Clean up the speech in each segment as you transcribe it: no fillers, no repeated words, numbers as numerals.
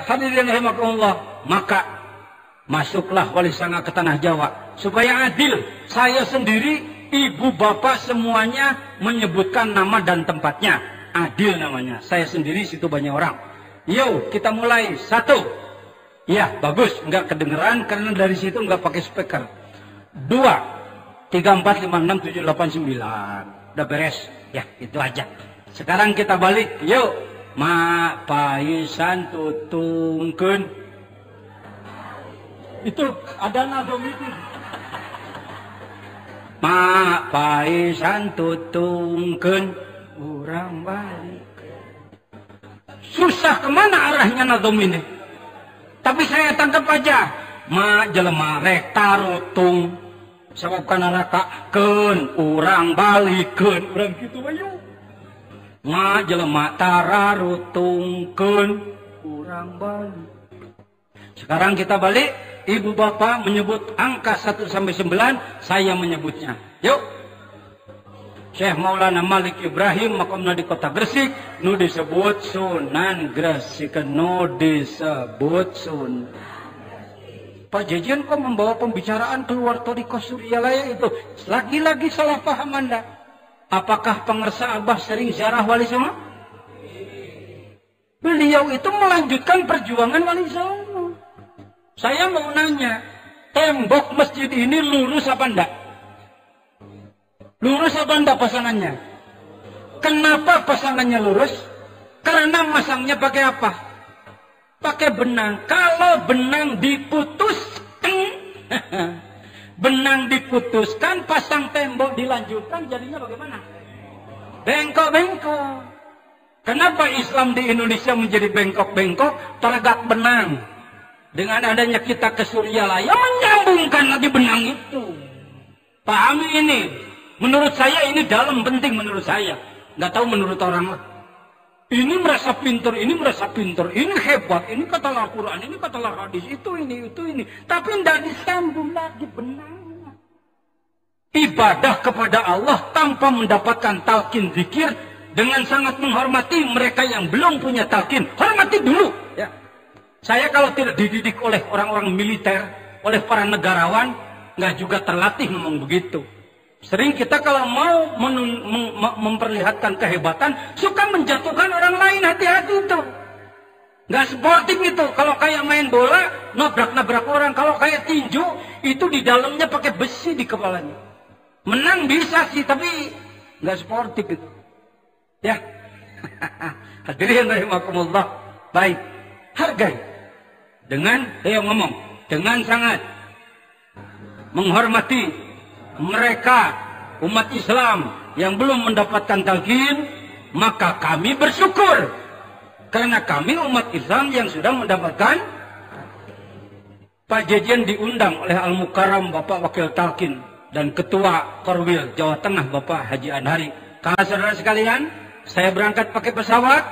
Hadirin rahimakumullah, maka masuklah Wali Sanga ke tanah Jawa supaya adil. Saya sendiri, ibu bapak semuanya menyebutkan nama dan tempatnya. Adil namanya. Saya sendiri, situ banyak orang. Yuk kita mulai. 1. Ya bagus, nggak kedengeran karena dari situ nggak pakai speaker. 2, 3, 4, 5, 6, 7, 8, 9. Udah beres. Ya itu aja. Sekarang kita balik. Yuk. Mak paisan tutungkeun. Itu ada nado itu. Mak paisan tutungkeun, urang balik. Susah kemana arahnya nado ini? Tapi saya tangkap aja. Mak jelema rek tarutung. Sabab kana rakakeun, urang balikeun. Urang kitu bayu. Nga jelema tararutungkeun, urang balik. Sekarang kita balik. Ibu bapak menyebut angka 1 sampai 9, saya menyebutnya. Yuk. Syekh Maulana Malik Ibrahim makamna di kota Gresik, nu disebut Sunan Gresik, nu disebut Sun. Pak Jejen kok membawa pembicaraan keluar Thariqah Suryalaya itu? Lagi-lagi salah paham Anda. Apakah pengersa Abah sering ziarah Wali Songo? Beliau itu melanjutkan perjuangan Wali Songo. Saya mau nanya, tembok masjid ini lurus apa enggak? Lurus apa enggak pasangannya? Kenapa pasangannya lurus? Karena masangnya pakai apa? Pakai benang. Kalau benang diputuskan, benang diputuskan, pasang tembok dilanjutkan, jadinya bagaimana? Bengkok-bengkok. Kenapa Islam di Indonesia menjadi bengkok-bengkok? Teragak benang. Dengan adanya kita ke Suryalaya, menyambungkan lagi benang itu. Pahami ini. Menurut saya ini dalam penting menurut saya. Nggak tahu menurut orang lah. Ini merasa pintar, ini merasa pintar, ini hebat, ini katalah Al-Quran, ini katalah hadis, itu ini. Tapi tidak disambung lagi benangnya. Ibadah kepada Allah tanpa mendapatkan talqin zikir, dengan sangat menghormati mereka yang belum punya talqin. Hormati dulu. Ya. Saya kalau tidak dididik oleh orang-orang militer, oleh para negarawan, nggak juga terlatih ngomong begitu. Sering kita kalau mau memperlihatkan kehebatan, suka menjatuhkan orang lain, hati-hati itu. Nggak sportif itu. Kalau kayak main bola, nabrak-nabrak orang. Kalau kayak tinju, itu di dalamnya pakai besi di kepalanya. Menang bisa sih, tapi nggak sportif itu. Ya. Hadirin rahimakumullah. Baik. Hargai. Dengan, ayo ngomong. Dengan sangat menghormati mereka umat Islam yang belum mendapatkan talqin, maka kami bersyukur karena kami umat Islam yang sudah mendapatkan. Pak Jejen diundang oleh Al-Mukarram Bapak Wakil Talqin dan Ketua Korwil Jawa Tengah Bapak Haji Anhari. Karena saudara sekalian, saya berangkat pakai pesawat.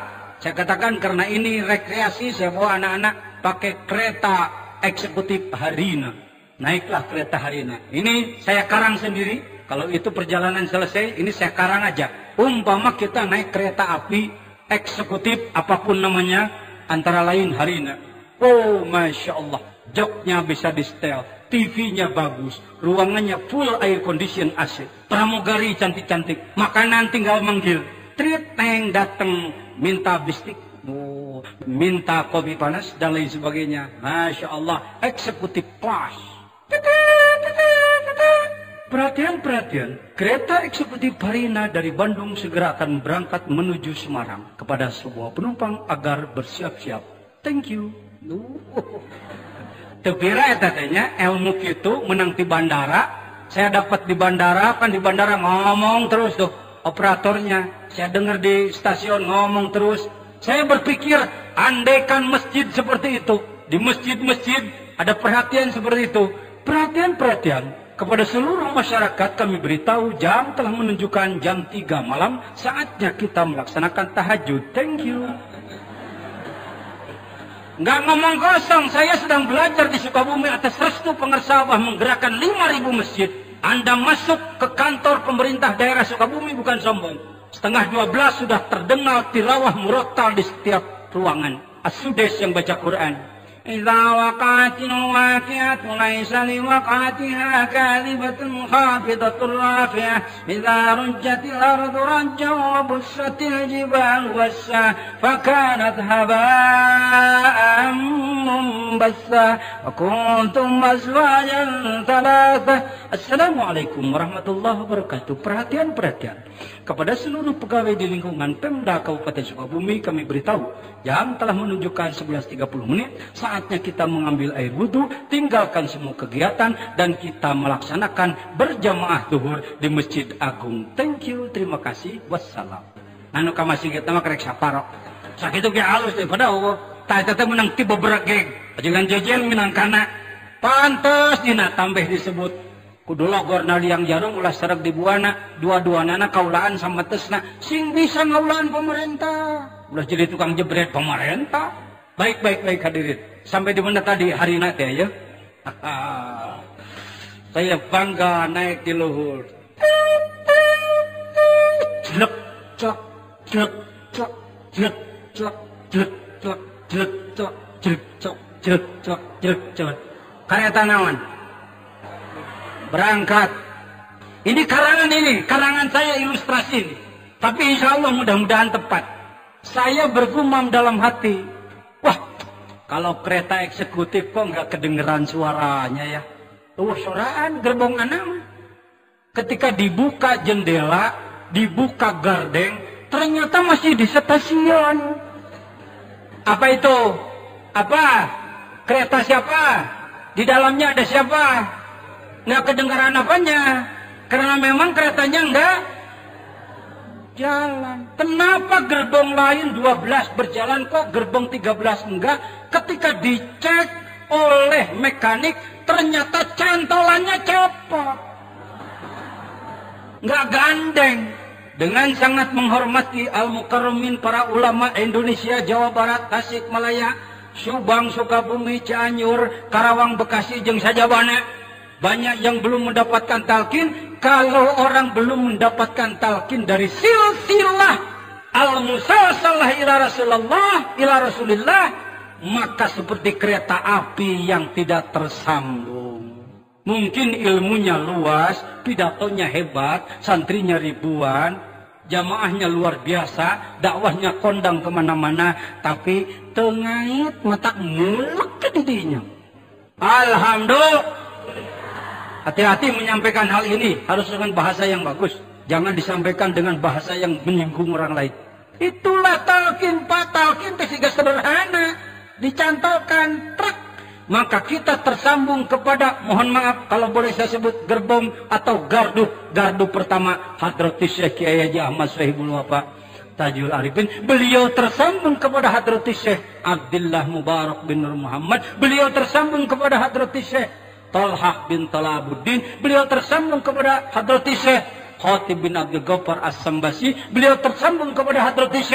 Saya katakan karena ini rekreasi, saya bawa anak-anak pakai kereta eksekutif Harina. Naiklah kereta Harina. Ini saya karang sendiri. Kalau itu perjalanan selesai, ini saya karang aja. Umpama kita naik kereta api eksekutif apapun namanya, antara lain Harina. Oh, Masya Allah. Joknya bisa di setel. TV-nya bagus. Ruangannya full air condition AC. Pramugari cantik-cantik. Makanan tinggal manggil. Treat neng dateng. Minta bistik. Oh, minta kopi panas dan lain sebagainya. Masya Allah. Eksekutif kelas. Perhatian, kereta eksekutif Harina dari Bandung segera akan berangkat menuju Semarang. Kepada semua penumpang agar bersiap-siap. Thank you. Tepira katanya ilmu itu menang di bandara. Saya dapat di bandara, kan di bandara ngomong terus tuh operatornya. Saya dengar di stasiun ngomong terus. Saya berpikir andaikan masjid seperti itu, di masjid-masjid ada perhatian seperti itu. Perhatian kepada seluruh masyarakat kami beritahu jam telah menunjukkan jam 3 malam, saatnya kita melaksanakan tahajud. Thank you. Nggak ngomong kosong, saya sedang belajar di Sukabumi atas restu pengersa Abah menggerakkan 5.000 masjid. Anda masuk ke kantor pemerintah daerah Sukabumi bukan sombong. 11:30 sudah terdengar tilawah murattal di setiap ruangan. As-Sudais yang baca Quran. Idza waqa'atil waqi'atu laysa liwaqa'atiha kadhibatun khafidatur rafi'ah. Idza rujjatil ardu rajjan wa bussatil jibalu bassa fakanat haba'an munbassa wa kuntum azwajan thalatha. Assalamualaikum warahmatullahi wabarakatuh. Perhatian kepada seluruh pegawai di lingkungan Pemda Kabupaten Sukabumi, kami beritahu jam telah menunjukkan 11.30. Saatnya kita mengambil air wudhu, tinggalkan semua kegiatan, dan kita melaksanakan berjamaah zuhur di Masjid Agung. Thank you, terima kasih, wassalam. Anu ka masjid kita mah karek saparok. Sakitu ge halus daripada Allah. Tah eta teh menang ti beberege. Ajengan jejen minang kana. Pantes dina tambah disebut kudu logor na liang jarum ulah sareg di buana, dua-duanana kaulaan sama tesna sing bisa ngaulaan pemerintah. Ulah jadi tukang jebret pemerintah. Baik hadirin. Sampai di mana tadi hari nanti ya? Saya bangga naik di luhur. Jelek, cok, jelek, cok, jelek, cok, jelek, cok, jelek, cok, jelek, cok, jelek, cok, jelek, cok. Kareta naon? Berangkat. Ini karangan saya ilustrasi ini. Tapi insya Allah mudah-mudahan tepat. Saya bergumam dalam hati, wah, kalau kereta eksekutif kok nggak kedengeran suaranya ya? Suaraan gerbong anak. Ketika dibuka jendela, dibuka gardeng, ternyata masih di stasiun. Apa itu? Apa? Kereta siapa? Di dalamnya ada siapa? Nggak kedengaran apanya? Karena memang keretanya nggak jalan. Kenapa gerbong lain 12 berjalan kok gerbong 13 enggak? Ketika dicek oleh mekanik ternyata cantolannya copot. Nggak gandeng. Dengan sangat menghormati al-mukarramin para ulama Indonesia, Jawa Barat, Tasikmalaya, Subang, Sukabumi, Cianjur, Karawang, Bekasi, jeung sajabana. Banyak yang belum mendapatkan talqin. Kalau orang belum mendapatkan talqin dari silsilah al-musalsalah ila Rasulillah, maka seperti kereta api yang tidak tersambung. Mungkin ilmunya luas, pidatonya hebat, santrinya ribuan, jamaahnya luar biasa, dakwahnya kondang kemana-mana, tapi tengait mata mulek ke didinya. Alhamdulillah. Hati-hati menyampaikan hal ini, harus dengan bahasa yang bagus. Jangan disampaikan dengan bahasa yang menyinggung orang lain. Itulah talqin, Pak. Talqin itu sederhana. Dicantolkan, truk. Maka kita tersambung kepada, mohon maaf kalau boleh saya sebut gerbong atau gardu. Gardu pertama, Hadratis Syekh Kiai Haji Ahmad Sohibul Wafa Tajul Arifin. Beliau tersambung kepada Hadratis Syekh Abdullah Mubarak bin Nur Muhammad. Beliau tersambung kepada Hadratis Syekh Talhah bin Talabuddin. Beliau tersambung kepada Hadratis Syekh Khatib bin Abdul Ghaffar As-Sambasi. Beliau tersambung kepada Hadratis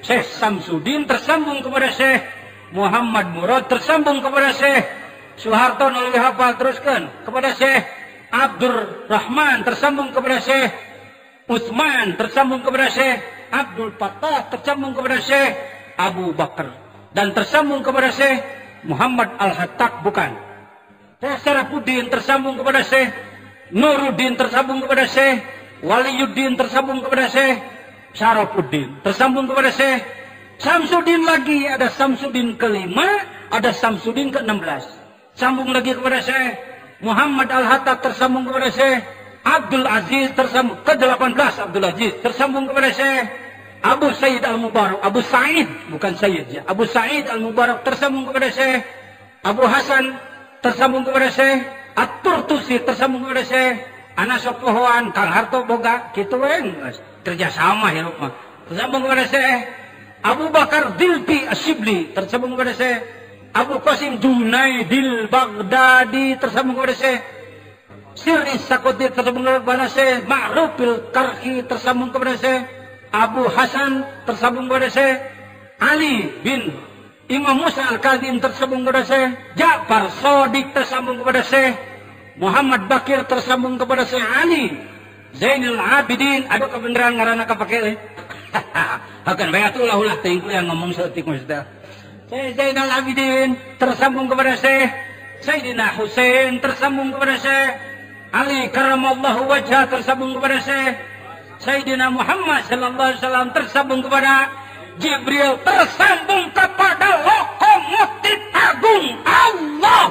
Syekh Samsudin. Tersambung kepada Syekh Muhammad Murad. Tersambung kepada Syekh Soeharto Nulwi hafal teruskan. Kepada Syekh Abdur Rahman. Tersambung kepada Syekh Utsman. Tersambung kepada Syekh Abdul Fattah. Tersambung kepada Syekh Abu Bakar. Dan tersambung kepada Syekh Muhammad Al-Hattak. Bukan, Syarafuddin tersambung kepada Syekh Nuruddin, tersambung kepada Syekh Waliyuddin, tersambung kepada Syekh Syarafuddin, tersambung kepada Syekh Samsudin lagi, ada Samsudin kelima, ada Samsudin ke-16. Sambung lagi kepada Syekh Muhammad Al-Hattab, tersambung kepada Syekh Abdul Aziz, tersambung ke-18 Abdul Aziz, tersambung kepada Syekh Abu Said Al-Mubarak, Abu Said, bukan Sayyid ya, Abu Said Al-Mubarak, tersambung kepada Syekh Abu Hasan, tersambung kepada Syekh At-Turtusi, tersambung kepada Syekh Anas Sopohoan, Kang Harto Boga, gitu kerjasama ya mah. Tersambung kepada Syekh Abu Bakar Dilpi Asyibli, tersambung kepada Syekh Abu Qasim Junaidil Baghdadi, tersambung kepada Syekh Sirri Sakoti, tersambung kepada Syekh Ma'rufil Karki, tersambung kepada Syekh Abu Hasan, tersambung kepada Syekh Ali bin Imam Musa Al-Kadim, tersambung kepada Syekh Ja'far Sodik, tersambung kepada Syekh Muhammad Bakir, tersambung kepada Syekh Ali Zainul Abidin. Aduh kebenaran ngarana kapake. Akan bayatulah ulah teuing yang ngomong seeutik maksudnya. Syekh Zainal Abidin tersambung kepada Syekh Sayyidina Husain, tersambung kepada Syekh Ali Karamallahu Wajhah, tersambung kepada Syekh Sayyidina Muhammad sallallahu alaihi wasallam, tersambung kepada Jibril, tersambung kepada lokomotif agung Allah.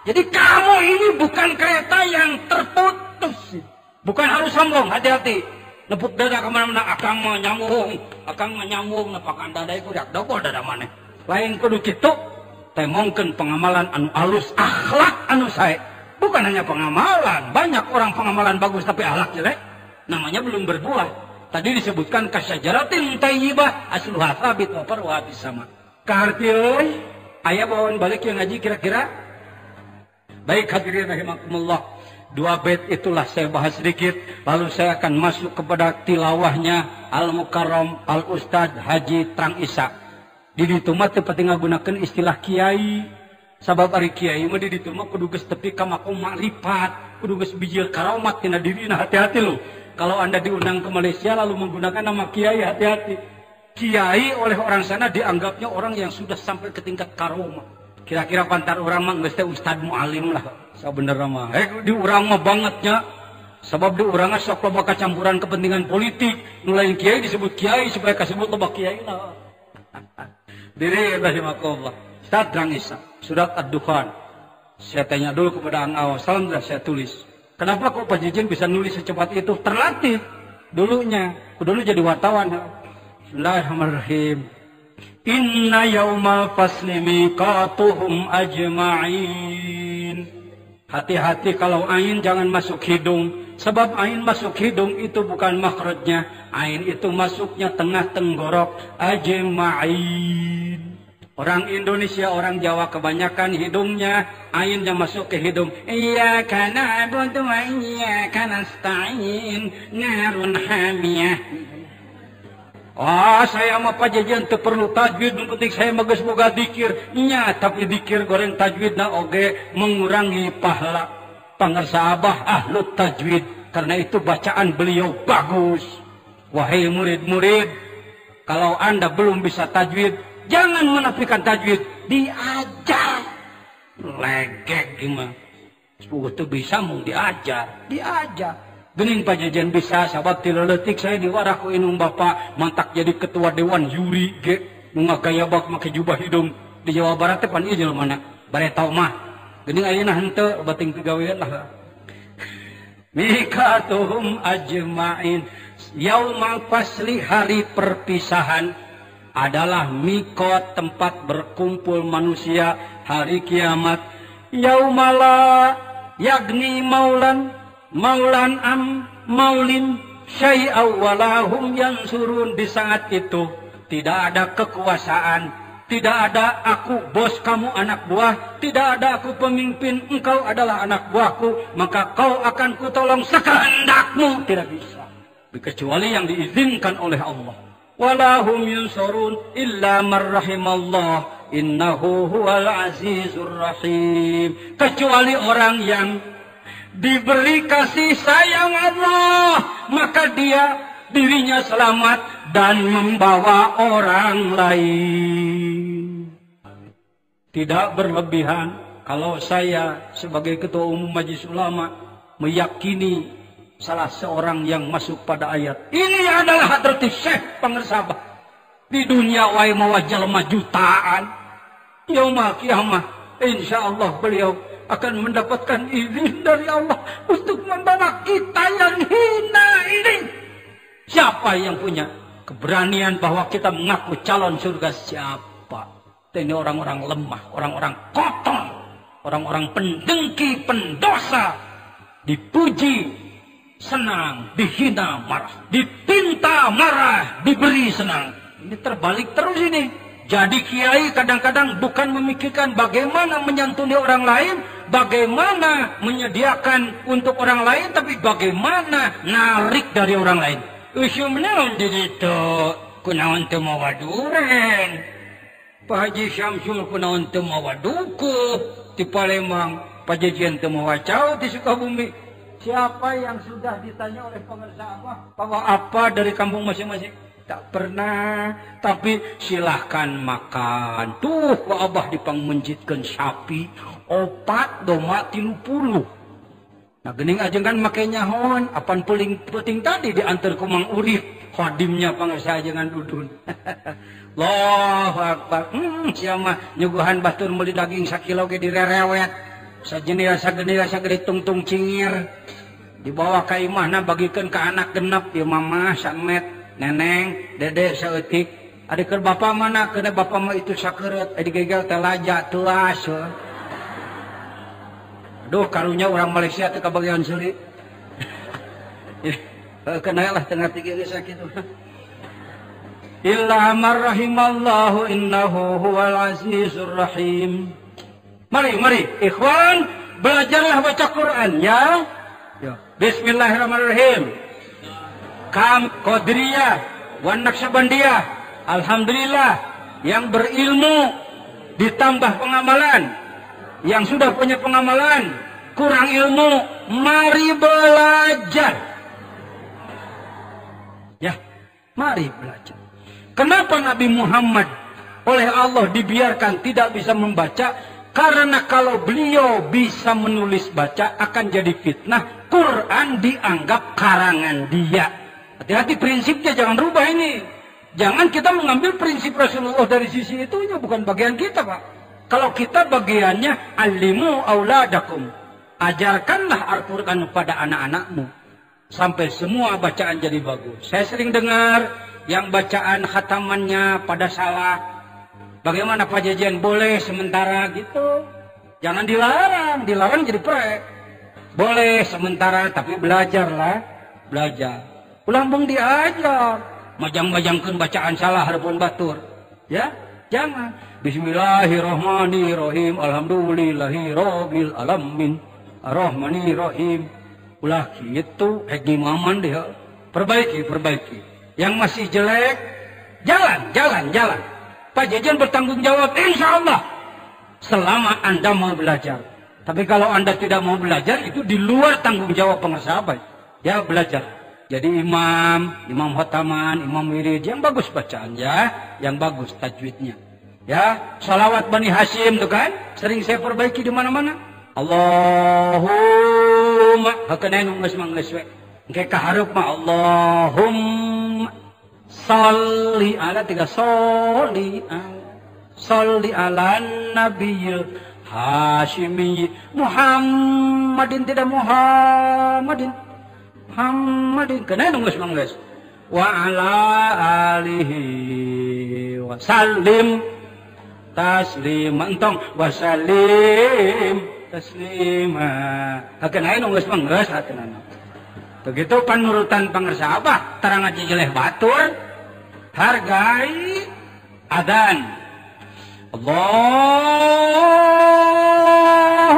Jadi kamu ini bukan kereta yang terputus. Bukan harus sombong, hati-hati. Nepuk dada kemana-mana, akang mah nyambung, nepakan dada itu dak dogo dada mana. Lain kudu kitu, temongkeun pengamalan anu alus, akhlak anu sae. Bukan hanya pengamalan, banyak orang pengamalan bagus tapi akhlak jelek. Namanya belum berbuah. Tadi disebutkan kasyajaratin tayyibah asluha thabit wa farwa bisama. Kaharti euy, aya bawaan balik yang ngaji kira-kira. Baik hadirin rahimakumullah. 2 bait itulah saya bahas sedikit, lalu saya akan masuk kepada tilawahnya Al-Mukarram Al-Ustadz Haji Trang Isa. Di ditu mah teu pati ngagunakeun istilah kiai. Sabab ari kiai mah di ditu mah kudu geus tepi ka makom makrifat, kudu geus bijil karomat tina dirina, hati-hati loh. Kalau Anda diundang ke Malaysia lalu menggunakan nama kiai, hati-hati. Kiai oleh orang sana dianggapnya orang yang sudah sampai ke tingkat karomah. Kira-kira pantar orang mah geus teh ustad mualim lah. Sabenerna mah. Di urang mah bangetnya. Sebab di urang sok loba kacampuran kepentingan politik. Nu lain kiai disebut kiai supaya kasebut loba kiaina. Diri rahimakumullah. Ustaz Trang Isa, surat Ad-Dukhan. Saya tanya dulu kepada Ang Salam sudah saya tulis. Kenapa kok Pak Jijin bisa nulis secepat itu? Terlatih dulunya. Dulu jadi wartawan. Bismillahirrahmanirrahim. Inna yaumal fasli miqatuhum ajma'in. Hati-hati kalau ain jangan masuk hidung. Sebab ain masuk hidung itu bukan makhrajnya. Ain itu masuknya tengah tenggorok. Ajma'in. Orang Indonesia, orang Jawa kebanyakan hidungnya ain yang masuk ke hidung. Iyyaka na'budu wa iyyaka nasta'in. Narun hamiyah. Saya mah Pak Jajan teu perlu tajwid, penting saya mah geus boga dikir. Nya, tapi dikir goreng tajwidna oge mengurangi pahala pangarsa Abah ahlu tajwid. Karena itu bacaan beliau bagus. Wahai murid-murid, kalau Anda belum bisa tajwid, jangan menafikan tajwid, diajar. Legek gimana? Sepuluh itu bisa mau diajar. Gening Pak Jajan bisa, sahabat 3 letik saya diwarah ku inung bapak mantak jadi ketua dewan juri ge nu ngagaya bak make jubah hidung di Jawa Barat teh pan ieu jelema bare tau mah. Gening ayeuna henteu bating pigawean lah. Mikatuhum ajma'in. Yaumal fasli, hari perpisahan, adalah mikot, tempat berkumpul manusia hari kiamat. Yaumala yagni maulan maulin syai'aw walahum yansurun. Di saat itu tidak ada kekuasaan, tidak ada aku bos kamu anak buah, tidak ada aku pemimpin engkau adalah anak buahku maka kau akan kutolong sekehendakmu. Tidak bisa kecuali yang diizinkan oleh Allah. Walahum yansurun illa man rahimallah innahu huwal azizur rahim. Kecuali orang yang diberi kasih sayang Allah, maka dirinya selamat dan membawa orang lain. Tidak berlebihan. Kalau saya sebagai ketua umum Majelis Ulama meyakini salah seorang yang masuk pada ayat ini adalah hadratus Syekh pangersabah di dunia wae mawa jalma jutaan, yaumul kiamah insyaallah beliau akan mendapatkan izin dari Allah untuk membawa kita yang hina ini. Siapa yang punya keberanian bahwa kita mengaku calon surga? Siapa? Ini orang-orang lemah, orang-orang kotor, orang-orang pendengki, pendosa. Dipuji senang, dihina marah, dipinta marah, diberi senang. Ini terbalik terus ini. Jadi kiai kadang-kadang bukan memikirkan bagaimana menyantuni orang lain, bagaimana menyediakan untuk orang lain, tapi bagaimana narik dari orang lain. Usumna dito kunaon teu mawa duren. Pak Haji Syamsul kunaon teu mawa duku di Palembang, Pak Jajian teu mawa cau di Sukabumi. Siapa yang sudah ditanya oleh pengusaha apa? Bawa apa dari kampung masing-masing? Tak pernah. Tapi silahkan makan. Tuh ku abah dipangmenjitkeun sapi 4 doma 30. Nah geuning ajeng kan make nyahoan. Apan penting tadi diantar ku Mang Urip. Khadimnya pangarsa ajengan dudun. Allahu Akbar. Sia mah nyuguhan batur meuli daging 1 kilo ge direrewet. Sagenira sagede tungtung cingir. Dibawa ka imahna bagikeun ka anak genep ieu mama samet, neneng, dede saeutik. Adi keur bapa mana? Keuna bapa mah itu sakeureut, adi gegel teh laja teuas. Aduh karunya orang Malaysia teh kabagian seuli. Kena lah tengah tiga geus sakitu. Illa man rahimallahu innahu huwal azizur rahim. Mari ikhwan, belajarlah baca Quran ya. Bismillahirrahmanirrahim. Qadiriyah wan Naqsyabandiyah. Alhamdulillah yang berilmu ditambah pengamalan. Yang sudah punya pengamalan kurang ilmu, mari belajar. Ya, mari belajar. Kenapa Nabi Muhammad oleh Allah dibiarkan tidak bisa membaca? Karena kalau beliau bisa menulis baca akan jadi fitnah. Quran dianggap karangan dia. Hati-hati prinsipnya, jangan rubah ini. Jangan kita mengambil prinsip Rasulullah dari sisi itunya, bukan bagian kita, Pak. Kalau kita bagiannya alimu auladakum. Ajarkanlah Al-Quran pada anak-anakmu. Sampai semua bacaan jadi bagus. Saya sering dengar yang bacaan khatamannya pada salah. Bagaimana Pak Jajan? Boleh sementara gitu. Jangan dilarang. Dilarang jadi prek. Boleh sementara, tapi belajarlah. Belajar. Ulambung diajar. Majang-majangkan bacaan salah harapun batur. Ya, jangan. Bismillahirrahmanirrahim. Alhamdulillahirabbil alamin. Ar-Rahmanirrahim. Ulah gitu. Imaman dia. Perbaiki. Yang masih jelek, jalan. Pak Jajan bertanggung jawab, insya Allah. Selama Anda mau belajar. Tapi kalau Anda tidak mau belajar, itu di luar tanggung jawab pengasahabat. Ya, belajar. Jadi imam khotaman, imam wirid, yang bagus bacaan ya. Yang bagus tajwidnya. Ya, salawat Bani Hashim tuh kan. Sering saya perbaiki di mana-mana. Allahumma. Hakeun nu geus manggeus we. Engke kahareup mah Allahumma sholli ala tiga sholli ala nabiyil Hashimi Muhammadin tidak Muhammadin kena nunggu mangges wa ala alihi wa sallim taslima entong wa sallim taslima hakeun aya nunggu mangges hakeun. Begitu panurutan pangersa abah terang aja jeleh batur hargai adan. Allahu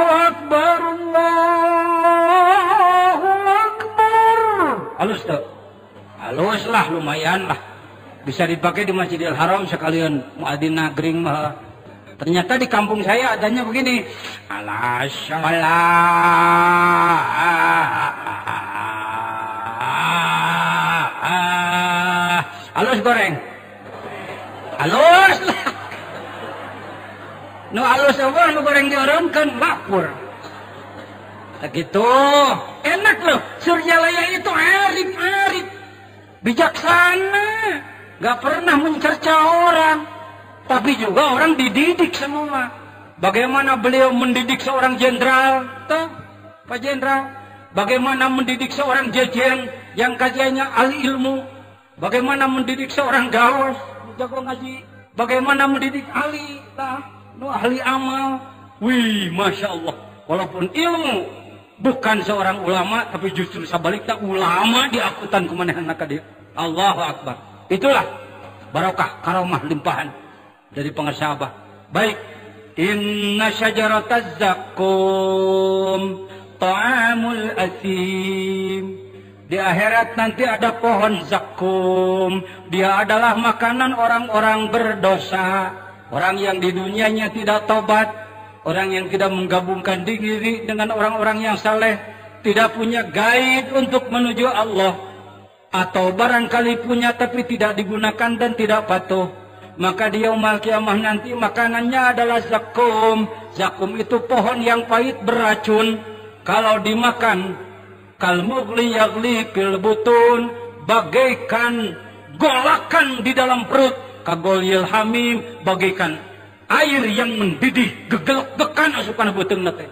Akbar, Allahu Akbar. Halus tuh, halus lah, lumayan lah. Bisa dipakai di Masjidil Haram sekalian muadzin nagring mah. Ternyata di kampung saya adanya begini. Ala halus goreng. Halus lah. Nu halus apa nu goreng diorongkeun lapur. Begitu. Enak loh. Suryalaya itu arif. Bijaksana. Gak pernah mencerca orang. Tapi juga orang dididik semua. Bagaimana beliau mendidik seorang jenderal? Tuh, Pak Jenderal. Bagaimana mendidik seorang jejen yang kajiannya ahli ilmu. Bagaimana mendidik seorang gawas, jago ngaji. Bagaimana mendidik ahli, ahli amal. Wih, Masya Allah. Walaupun ilmu bukan seorang ulama, tapi justru sebaliknya ulama diakutan kemana-mana dia. Allahu Akbar. Itulah barokah, karomah, limpahan dari pengasahabah. Baik. Inna syajarataz zakum ta'amul asim. Di akhirat nanti ada pohon zakum. Dia adalah makanan orang-orang berdosa. Orang yang di dunianya tidak tobat. Orang yang tidak menggabungkan diri dengan orang-orang yang saleh. Tidak punya guide untuk menuju Allah. atau barangkali punya tapi tidak digunakan dan tidak patuh, maka di yaumul kiamah nanti makanannya adalah zakum. Zakum itu pohon yang pahit beracun. Kalau dimakan, kalmughli yaghli fil butun, bagaikan golakan di dalam perut, kagolyil hamim, bagaikan air yang mendidih, gegelek-gekan asupan beuteung na teh.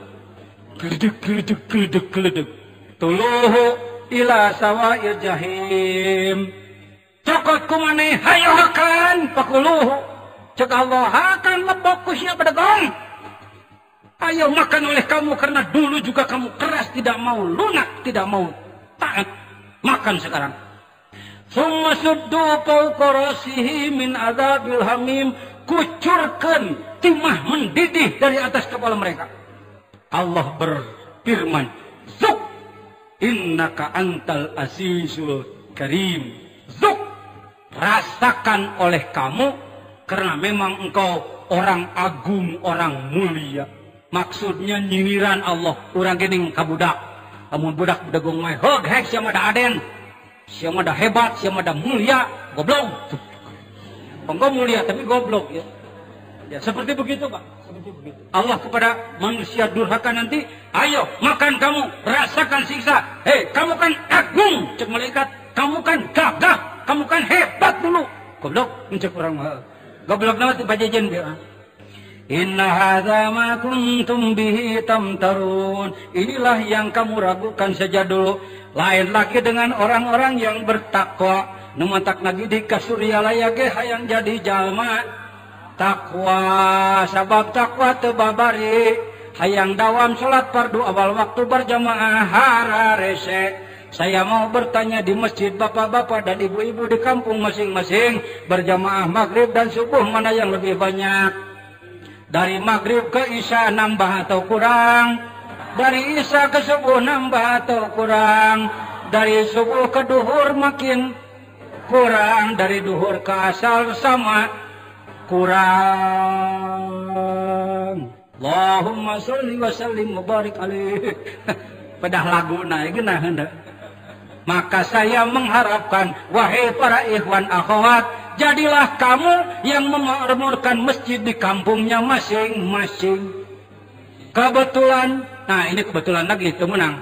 Gledeg. Tuluhu ila sawa'il jahim. Cokot kumaneh hayo hakan pakuluhu. Cek Allah akan lebok ku sia bedegong. Ayo makan oleh kamu karena dulu juga kamu keras, tidak mau lunak, tidak mau taat. Makan sekarang. Summa suddu fawqa rasihi min adzabil hamim. Kucurkan timah mendidih dari atas kepala mereka. Allah berfirman, Zuk innaka antal azizul karim. Zuk, rasakan oleh kamu karena memang engkau orang agung, orang mulia. Maksudnya nyinyiran Allah. Urang gening ka budak. Amun budak bedegong mah heg sia mah da aden. Sia mah da hebat, sia mah da mulia, goblok. Enggak mulia tapi goblok ya. Ya seperti begitu, Pak. Seperti begitu. Allah kepada manusia durhaka nanti, ayo makan kamu, rasakan siksa. Hei, kamu kan agung, cek malaikat. Kamu kan gagah, kamu kan hebat dulu. Goblok, mencek orang mah. Goblok naon teh pajejen dia. Inna hadza ma kuntum bihi tamtarun. Inilah yang kamu ragukan saja dulu. Lain lagi dengan orang-orang yang bertakwa. Nu mantak lagi di kasuryalaya ge hayang jadi jalma takwa. Sabab takwa teu babari. Hayang dawam salat fardu awal waktu berjamaah hararese. Saya mau bertanya di masjid bapak-bapak dan ibu-ibu di kampung masing-masing, berjamaah maghrib dan subuh mana yang lebih banyak? Dari maghrib ke isya nambah atau kurang? Dari isya ke subuh nambah atau kurang? Dari subuh ke duhur makin kurang. Dari duhur ke asar sama kurang. Allahumma sholli wa sallim wa barik alaih. Pedah lagu naik genah hendak. Maka saya mengharapkan, wahai para ikhwan akhwat, jadilah kamu yang memakmurkan masjid di kampungnya masing-masing. Kebetulan, nah ini kebetulan lagi itu menang.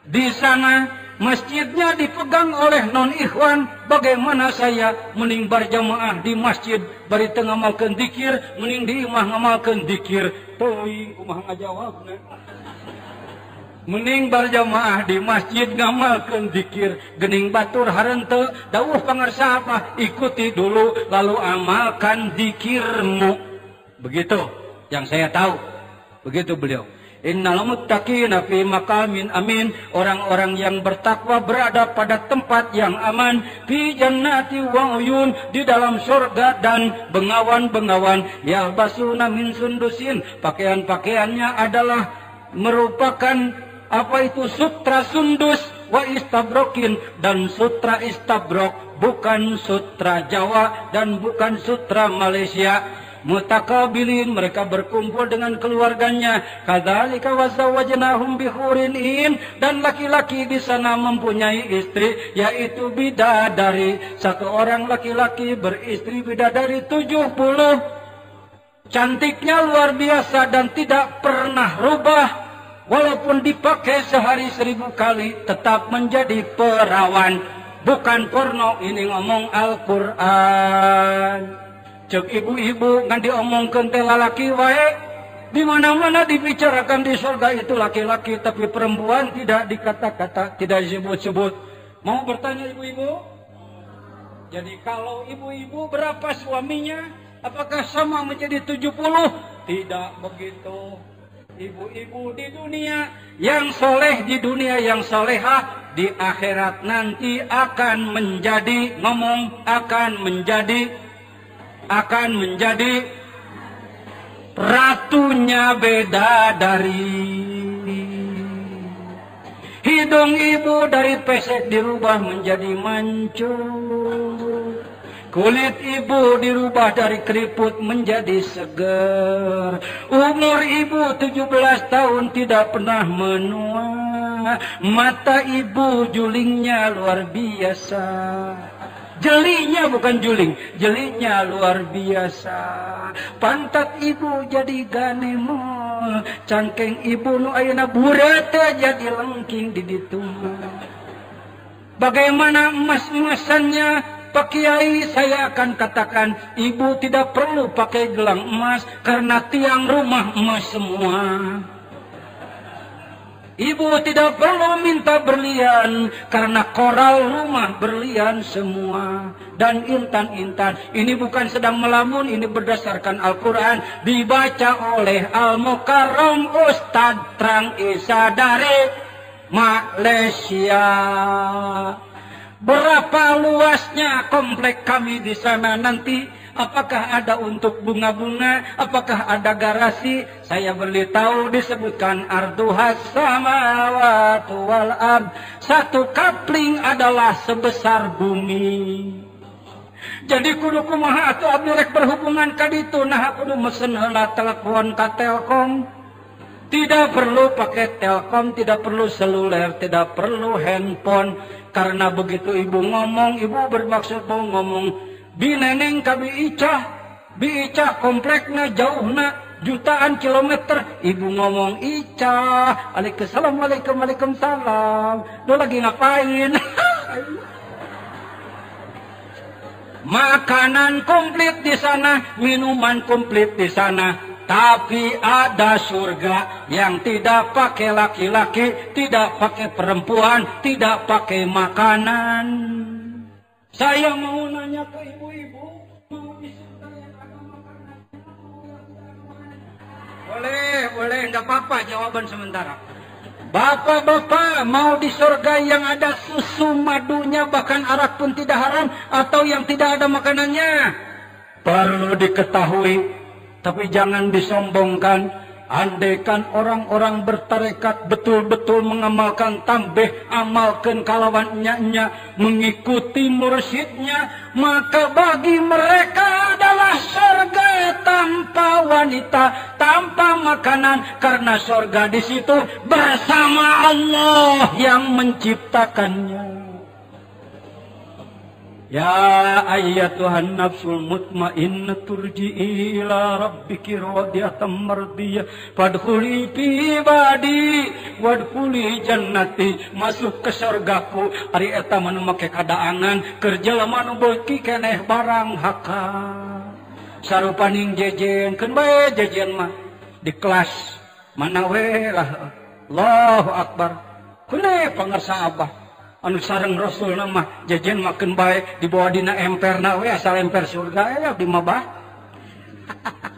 Di sana masjidnya dipegang oleh non-ikhwan. Bagaimana saya mending berjamaah di masjid, bari teu ngamalkeun dzikir, mending di imah ngamalkeun dzikir. Teuing kumaha ngajawabna. Mending berjamaah di masjid ngamalkeun dzikir, geuning batur hareunteu dawuh pangarsa apa? Ikuti dulu lalu amalkan dzikirmu. Begitu yang saya tahu. Begitu beliau. Innal muttaqina fi maqamin amin. Orang-orang yang bertakwa berada pada tempat yang aman. Fi jannati wa uyun. Di dalam surga dan bengawan-bengawan. Yalbasuna min sundusin. Pakaian-pakaiannya adalah merupakan apa itu sutra sundus wa istabrokin, dan sutra istabrok, bukan sutra Jawa dan bukan sutra Malaysia. Mutakabilin, mereka berkumpul dengan keluarganya. Kadzalika wazawwajnahum bihurin in, dan laki-laki di sana mempunyai istri yaitu bidadari. Satu orang laki-laki beristri bidadari 70. Cantiknya luar biasa dan tidak pernah rubah. Walaupun dipakai sehari 1000 kali tetap menjadi perawan. Bukan porno, ini ngomong Al-Quran. Cek ibu-ibu ngan diomongkeun teh lalaki wae. Di mana-mana dibicarakan di surga itu laki-laki, tapi perempuan tidak dikata-kata, tidak disebut-sebut. Mau bertanya ibu-ibu? Jadi kalau ibu-ibu berapa suaminya? Apakah sama menjadi 70? Tidak begitu. Ibu-ibu di dunia yang soleh, di dunia yang solehah, di akhirat nanti akan menjadi, ngomong akan menjadi ratunya beda dari hidung ibu, dari pesek dirubah menjadi mancung. Kulit ibu dirubah dari keriput menjadi seger. Umur ibu 17 tahun tidak pernah menua. Mata ibu julingnya luar biasa. Jelinya bukan juling, jelinya luar biasa. Pantat ibu jadi ganemo, cangkeng ibu nu ayeuna buret jadi lengking di ditu. Bagaimana emas-emasannya Pak Kiai? Saya akan katakan, ibu tidak perlu pakai gelang emas karena tiang rumah emas semua. Ibu tidak perlu minta berlian karena koral rumah berlian semua. Dan intan-intan, ini bukan sedang melamun, ini berdasarkan Al-Quran, dibaca oleh Al-Mukarram Ustadz Trang Isa dari Malaysia. Berapa luasnya komplek kami di sana nanti? Apakah ada untuk bunga-bunga? Apakah ada garasi? Saya beritahu disebutkan arduhas samawati wal ard. Satu kapling adalah sebesar bumi. Jadi kudu kumaha atuh abdi rek berhubungan ka ditu, nah kudu mesen heula telepon ka Telkom. Tidak perlu pakai Telkom, tidak perlu seluler, tidak perlu handphone. Karena begitu ibu ngomong, ibu bermaksud mau ngomong bineneng ka Biicah kompleknya jauhna jutaan kilometer. Ibu ngomong Icah, Waalaikumsalam, Waalaikumsalam. Lu lagi ngapain? Makanan komplit di sana, minuman komplit di sana. Tapi ada surga yang tidak pakai laki-laki, tidak pakai perempuan, tidak pakai makanan. Saya mau nanya ke ibu-ibu, mau di surga yang ada makanan? Boleh, nggak apa-apa, jawaban sementara. Bapak-bapak, mau di surga yang ada susu madunya, bahkan arak pun tidak haram, atau yang tidak ada makanannya? Perlu diketahui, tapi jangan disombongkan. Andaikan orang-orang bertarekat betul-betul mengamalkan tambih, amalkan kalawan nya mengikuti mursyidnya, maka bagi mereka adalah surga tanpa wanita, tanpa makanan, karena surga di situ bersama Allah yang menciptakannya. Ya ayyatuhan nafsul mutmainnah turji'i ila rabbiki radiyatan mardiyah fadkhuli fi ibadi wadkhuli jannati. Masuk ke surgaku. Ari eta mah make kadaangan kerja lama nu beuki keneh barang haka. Sarupaning jejenkeun bae jejen mah di kelas mana we lah. Allahu akbar. Kuneh pangarsa Abah anu sareng Rasul nama jajan makan baik dibawa dina emper we asal emper surga ya di mabah.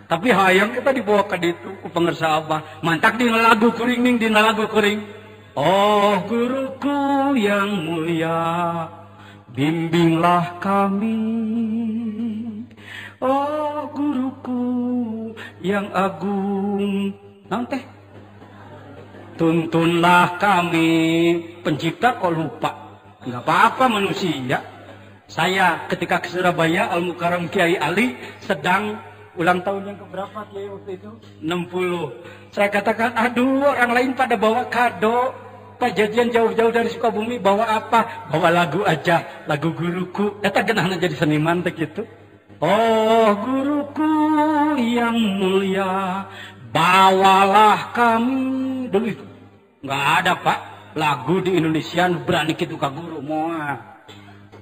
Tapi hayang kita dibawa ke ditu ku pangersa Abah mantak dina lagu kuring ning dina lagu kuring. Oh guruku yang mulia, bimbinglah kami. Oh guruku yang agung, nanti tuntunlah kami. Pencipta kok lupa? Nggak apa-apa manusia. Saya ketika ke Surabaya, Al-Mukarram Kiai Ali sedang ulang tahun yang keberapa Kiai waktu itu? 60. Saya katakan, aduh orang lain pada bawa kado. Pak jajan jauh-jauh dari Sukabumi bawa apa? Bawa lagu aja, lagu guruku. Eta genahna jadi seniman begitu. Oh guruku yang mulia, bawalah kami. Dulu itu nggak ada Pak lagu di Indonesia berani gitu ka guru moal.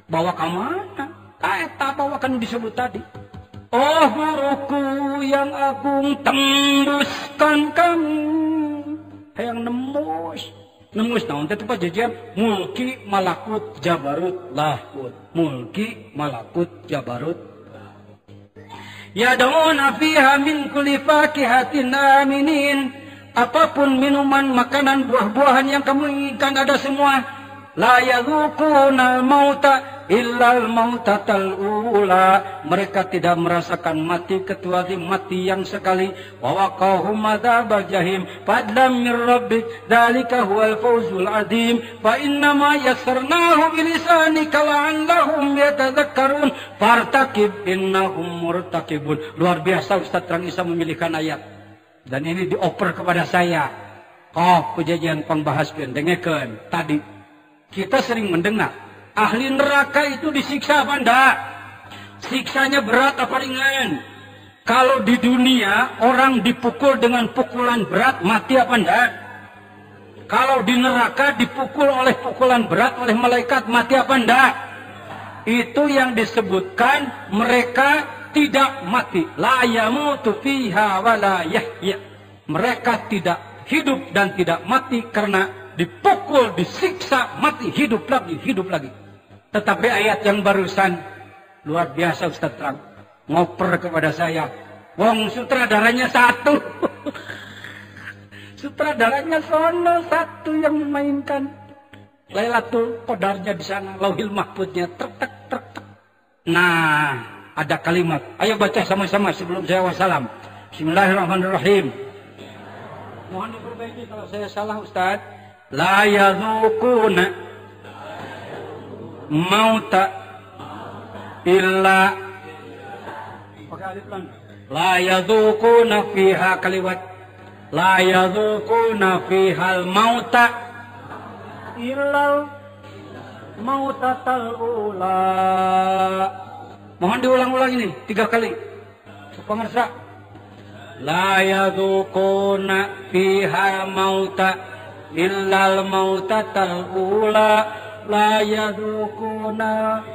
Bawa ka mana? Eta bawakan disebut tadi. Oh guruku yang agung, tembuskan kami. Hayang nembus naon teh Pak jajan mulki malakut jabarut lahut. Mulki malakut jabarut. Yad'una fiha min kulli fakihatin aminin. Apapun minuman, makanan, buah-buahan yang kamu inginkan ada semua. La yadzuqunal mauta illal mautatal ula. Mereka tidak merasakan mati kecuali mati yang sekali. Wa waqahum adzabal jahim fadlam mir rabbik dzalika huwal fawzul adzim. Fa innama yassarnahu bilisanika la'allahum yatadzakkarun. Fartaqib innahum murtaqibun. Luar biasa Ustaz Trang Isa memilihkan ayat. Dan ini dioper kepada saya. Oh, kejadian pembahaskan dengekeun tadi. Kita sering mendengar ahli neraka itu disiksa apa enggak? Siksanya berat apa ringan? Kalau di dunia orang dipukul dengan pukulan berat mati apa enggak? Kalau di neraka dipukul oleh pukulan berat oleh malaikat mati apa enggak? Itu yang disebutkan mereka tidak mati. La yamutu fiha wa la yahya. Mereka tidak hidup dan tidak mati karena dipukul, disiksa, mati, hidup lagi, hidup lagi. Tetapi ayat yang barusan luar biasa Ustaz Terang. Ngoper kepada saya. Wong sutradaranya satu. Sutradaranya sono satu yang memainkan. Lailatul Qadarnya di sana, Lauhil Mahfuznya trek. Nah, ada kalimat. Ayo baca sama-sama sebelum saya wassalam. Bismillahirrahmanirrahim. Mohon diperbaiki kalau saya salah Ustaz. La yadzuquna mauta illa pakai alif lam. La yadzuquna fiha kaliwat. La yadzuquna fihal mauta illa mautatal ula. Mohon diulang-ulang ini 3 kali. Pemirsa. La yadzuquna fihal mauta illal mautatal ula. La yadzuquna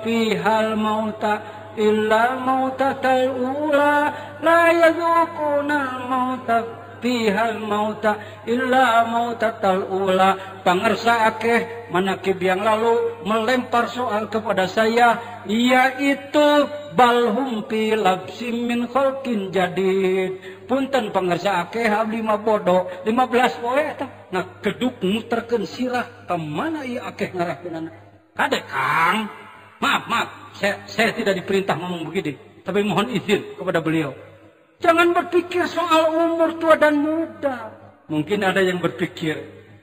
fihal mauta illal mautatal ula. La yadzuquna mauta fihal mauta illa mautatal ula. Pangersa akeh manakib yang lalu melempar soal kepada saya, yaitu balhum fi labsim min khalqin jadid. Punten pangersa akeh abdi mah bodoh 15 poe eta. Nah keduk muterkeun sirah ka mana ieu akeh ngarahkeunana. Kade Kang, maaf, saya tidak diperintah ngomong begini, tapi mohon izin kepada beliau. Jangan berpikir soal umur tua dan muda. Mungkin ada yang berpikir,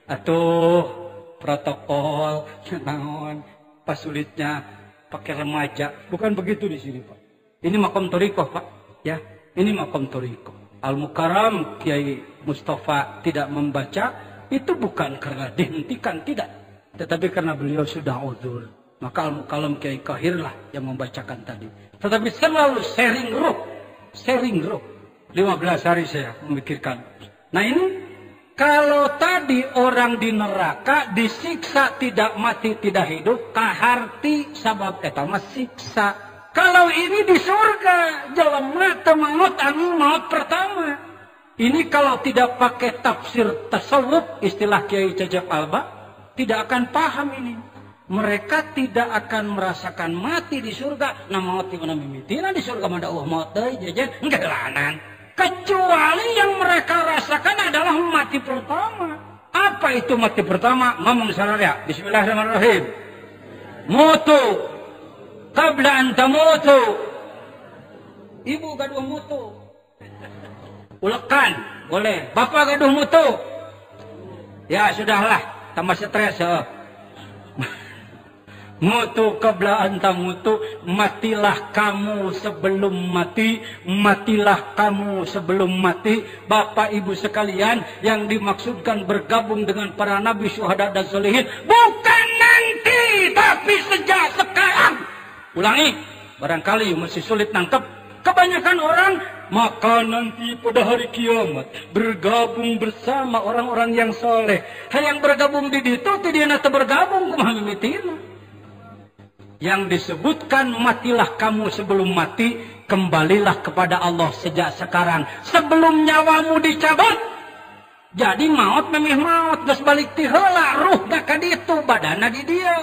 atuh protokol, naon, pas sulitnya pakai remaja. Bukan begitu di sini Pak. Ini makom torikoh Pak. Ya, ini makom torikoh. Al-Mukarram Kiai Mustafa tidak membaca, itu bukan karena dihentikan, tidak. Tetapi karena beliau sudah uzur. Maka Al-Mukarram Kiai Kahir lah yang membacakan tadi. Tetapi selalu sharing ruh. 15 hari saya memikirkan. Nah ini kalau tadi orang di neraka disiksa tidak mati tidak hidup, kaharti sabab etama siksa. Kalau ini di surga jelema teu maut anu maut pertama. Ini kalau tidak pakai tafsir tasawuf istilah Kiai Cecep Alba tidak akan paham ini. Mereka tidak akan merasakan mati di surga. Nah maut di mana mimitina di surga mah Allah maut deui jajan enggeulanan. Kecuali yang mereka rasakan adalah mati pertama. Apa itu mati pertama? Ngomong saraya. Bismillahirrahmanirrahim. Mutu qabla an tamutu. Ibu gaduh mutu. Ulekan boleh. Bapak gaduh mutu. Ya sudahlah, tambah stres. Mutu qabla anta mutu, matilah kamu sebelum mati, matilah kamu sebelum mati. Bapak ibu sekalian, yang dimaksudkan bergabung dengan para nabi, syuhada dan sholihin bukan nanti, tapi sejak sekarang. Ulangi, barangkali masih sulit nangkep. Kebanyakan orang maka nanti pada hari kiamat bergabung bersama orang-orang yang soleh. Yang bergabung di ditu tidak bergabung kumaha mimitina. Yang disebutkan matilah kamu sebelum mati, kembalilah kepada Allah sejak sekarang sebelum nyawamu dicabut. Jadi maut memih maut geus balik ti heula, ruh da ka ditu, badana di dia.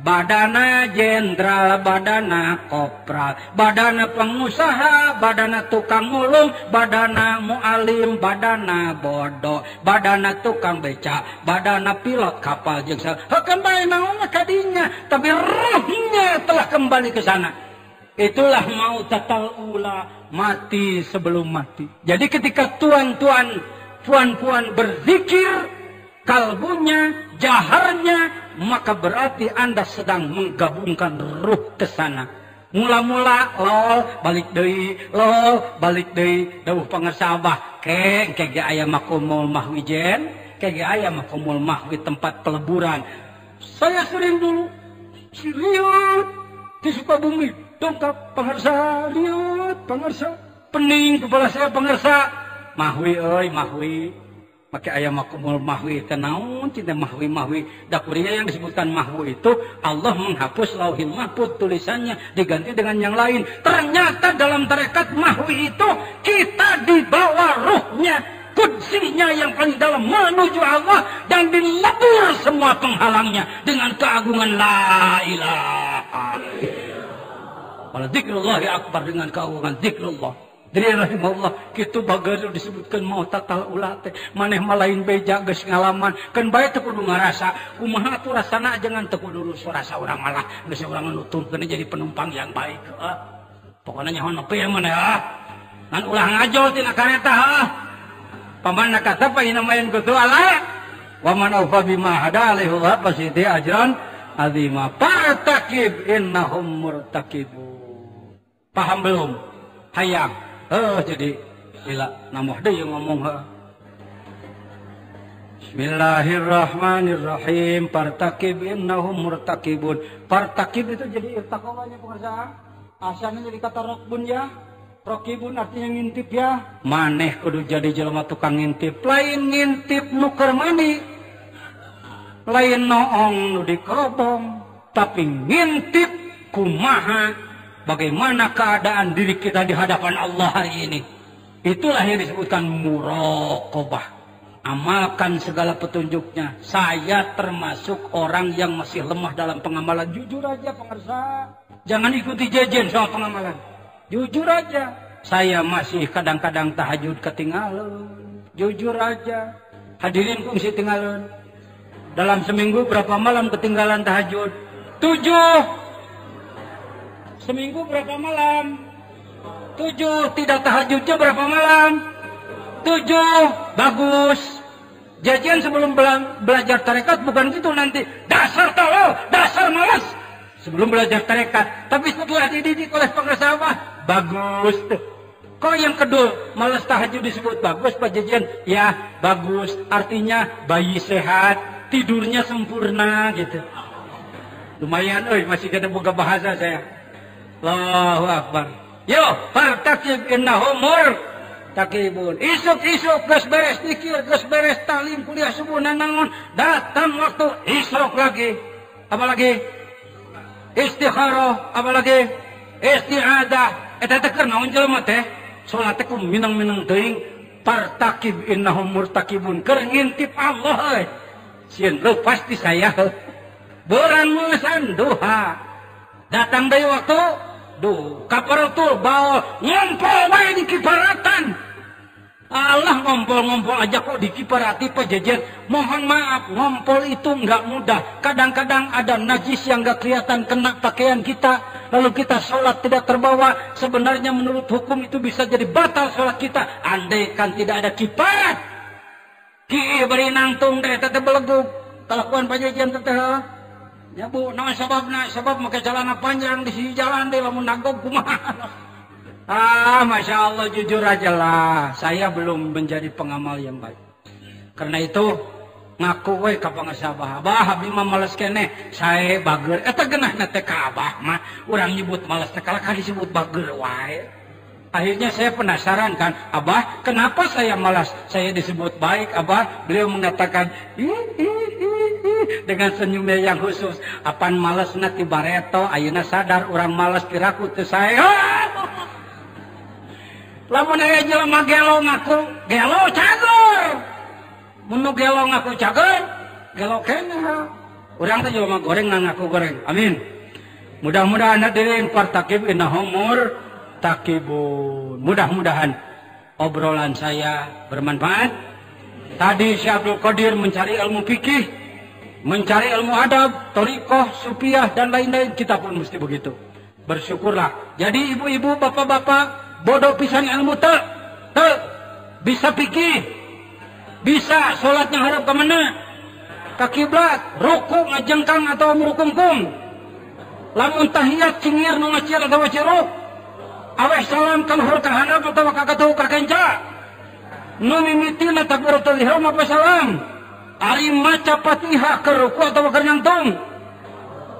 Badana jenderal, badana kopral, badana pengusaha, badana tukang mulung, badana mualim, badana bodoh, badana tukang beca, badana pilot kapal jeung kembali naon kadinya, tapi ruhnya telah kembali ke sana. Itulah mautatal ula, mati sebelum mati. Jadi ketika tuan-tuan, puan-puan berzikir, kalbunya, jaharnya, maka berarti Anda sedang menggabungkan ruh ke sana. Mula-mula lol balik deui, lol balik deui. Dawuh pangersabah, keng aya makumul mahwijen, kayak ayam kumul mahwi tempat peleburan. Saya sering dulu lihat di Sukabumi dongkap pengersa, lihat pengersa pening kepala saya pengersa mahwi mahwi pakai ayam kumul mahwi tenaun cinta mahwi dakuria yang disebutkan mahwi itu Allah menghapus lauhil mahfuz tulisannya diganti dengan yang lain. Ternyata dalam tarekat mahwi itu kita dibawa ruhnya kudsinya yang paling dalam menuju Allah dan dilebur semua penghalangnya dengan keagungan la ilaha illallah. Zikrullah akbar dengan keagungan zikrullah. Jadi rahimahullah kitu bageus disebutkan mau tatal ulah teh maneh malain beja geus ngalaman kan bae teu kudu ngarasa kumaha atuh rasana jangan teu kudu rasa urang malah geus urang nuturkeun jadi penumpang yang baik. Pokona nyaho nepi ya maneh ngan ulah ngajol tina kareta pamanna kasapa ina main kudu ala wa man aufa bima hada alaihi fasidi ajran azima partakib innahum murtakibun. Paham belum? Hayang jadi gila namuh deui ngomong Bismillahirrahmanirrahim partakib innahum murtakibun. Partakib itu jadi irtaqawanya pengerjaan asalnya jadi kata rokbun ya. Rokibun artinya ngintip ya. Maneh kudu jadi jelema tukang ngintip lain ngintip nu keur mani lain noong nu dikerobong tapi ngintip kumaha bagaimana keadaan diri kita di hadapan Allah hari ini. Itulah yang disebutkan muraqabah. Amalkan segala petunjuknya. Saya termasuk orang yang masih lemah dalam pengamalan. Jujur aja pengersa. Jangan ikuti jejen soal pengamalan. Jujur aja. Saya masih kadang-kadang tahajud ketinggalan. Jujur aja. Hadirin kungsi tinggalan. Dalam seminggu berapa malam ketinggalan tahajud? 7. Seminggu berapa malam? 7. Tidak tahajudnya berapa malam? 7. Bagus. Jajan sebelum belajar tarekat bukan gitu nanti. Dasar tolol, dasar malas. Sebelum belajar tarekat. Tapi setelah dididik oleh pengersa apa? Bagus. Kok yang kedua malas tahajud disebut bagus Pak Jajan? Ya bagus. Artinya bayi sehat, tidurnya sempurna gitu. Lumayan, masih ada buka bahasa saya. Allahu Akbar. Yo, partakib innahum murtakibun. Isuk-isuk geus beres zikir, geus beres talim kuliah subuh nanangon, datang waktu isuk lagi. Apa lagi? Istikharah, apa lagi? Isti'adah. Eta teh keur naon jelema teh? Salat teh kudu minang-minang teuing. Partakib innahum murtakibun. Keur ngintip Allah euy. Sieun pasti saya. Buran musan duha. Datang dari waktu kaparatul bawa ngompol wae di kiparatan. Allah ngompol-ngompol aja kok di kiparati Pak Jajan. Mohon maaf, ngompol itu enggak mudah. Kadang-kadang ada najis yang enggak kelihatan kena pakaian kita. Lalu kita sholat tidak terbawa. Sebenarnya menurut hukum itu bisa jadi batal sholat kita. Andai kan tidak ada kiparat. Ki beri nangtung deh teteh beleguk. Kelakuan Pak Jajan teteh. Ya bu, naon sababna? Sabab make celana panjang di sisi jalan deh lamun nagog kumaha. Masya Allah jujur aja lah. Saya belum menjadi pengamal yang baik. Karena itu ngaku we ka pangarsa Abah. Abah abdi mah males keneh. Sae bager. Eta geunahna teh ka Abah mah urang nyebut males teh kalak disebut bager wae. Akhirnya saya penasaran kan, Abah kenapa saya malas? Saya disebut baik Abah. Beliau mengatakan dengan senyumnya yang khusus. Apan malas nanti bareto, ayeuna sadar orang malas kiraku teu saya. Lamun aya jelema gelo ngaku, gelo cager. Mun gelo ngaku cager, gelo keneh. Urang teh jelema goreng ngaku goreng. Amin. Mudah-mudahan hadirin partakib innahum murtakibun. Mudah-mudahan obrolan saya bermanfaat. Tadi Syekh Abdul Qadir mencari ilmu fikih, mencari ilmu adab, thariqah, sufiah dan lain-lain. Kita pun mesti begitu. Bersyukurlah. Jadi ibu-ibu, bapak-bapak, bodoh pisan ilmu teu bisa fikih, bisa salatnya harap ke mana? Ka kiblat, ruku ngajengkang atau merukungkung. Lamun tahiyat cingir nu ngacir atau ciruk. Aweh salam kan hur ka handap atau ka katuh ka kenca. Nu mimitina takbiratul ihram apa salam? Ari maca Fatihah ke ruku atau ke nyantung?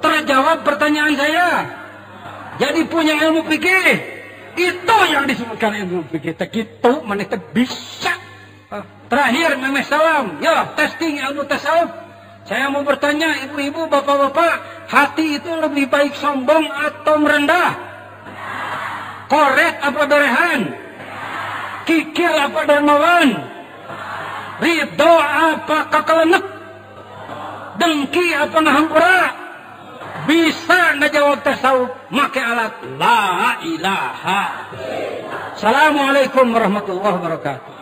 Terjawab pertanyaan saya. Jadi punya ilmu fikih. Itu yang disebutkan ilmu fikih. Begitu mana bisa. Terakhir memeh salam. Ya, testing ilmu tasawuf. Saya mau bertanya ibu-ibu, bapak-bapak, hati itu lebih baik sombong atau merendah? Korek apa berehan? Kikir apa dermawan? Ridho apa kakalenek? Dengki apa nahampura? Bisa ngejawab tasawuf make alat la ilaha. Assalamualaikum warahmatullahi wabarakatuh.